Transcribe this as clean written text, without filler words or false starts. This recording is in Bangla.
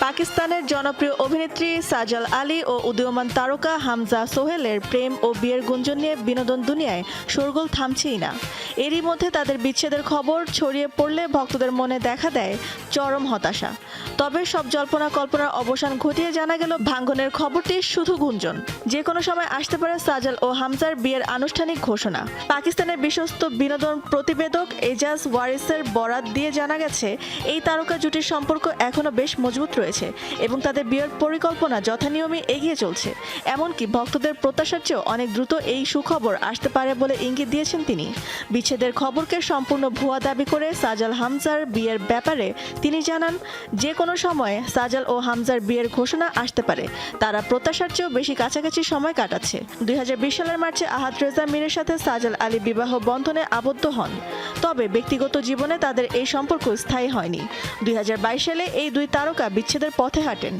পাকিস্তানের জনপ্রিয় অভিনেত্রী সাজাল আলী ও উদীয়মান তারকা হামজা সোহেলের প্রেম ও বিয়ের গুঞ্জন নিয়ে বিনোদন দুনিয়ায় শোরগোল থামছেই না। এরই মধ্যে তাদের বিচ্ছেদের খবর ছড়িয়ে পড়লে ভক্তদের মনে দেখা দেয় চরম হতাশা। তবে সব জল্পনা কল্পনার অবসান ঘটিয়ে জানা গেল ভাঙ্গনের খবরটি শুধু গুঞ্জন। যে কোনো সময় আসতে পারে সাজাল ও হামজার বিয়ের আনুষ্ঠানিক ঘোষণা। পাকিস্তানের বিশ্বস্ত বিনোদন প্রতিবেদক এজাজ ওয়ারিসের বরাত দিয়ে জানা গেছে, এই তারকা জুটির সম্পর্ক এখনও বেশ মজবুত রয়েছে এবং তাদের বিয়ের পরিকল্পনা যথানিয়মে এগিয়ে চলছে। এমনকি ভক্তদের প্রত্যাশার চেয়েও অনেক দ্রুত এই সুখবর আসতে পারে বলে ইঙ্গিত দিয়েছেন তিনি। বিচ্ছেদের খবরকে সম্পূর্ণ ভুয়া দাবি করে সাজাল হামজার বিয়ের ব্যাপারে তিনি জানান, যে কোনো সময়ে সাজাল ও হামজার বিয়ের ঘোষণা আসতে পারে। তারা প্রত্যাশার চেয়েও বেশি কাছাকাছি সময় কাটাচ্ছে। 2020 সালের মার্চে আহাদ রেজা মীরের সাথে সাজাল আলী বিবাহ বন্ধনে আবদ্ধ হন। তবে ব্যক্তিগত জীবনে তাদের এই সম্পর্ক স্থায়ী হয়নি। 2022 সালে এই দুই তারকা বিচ্ছেদের পথে হাঁটেন।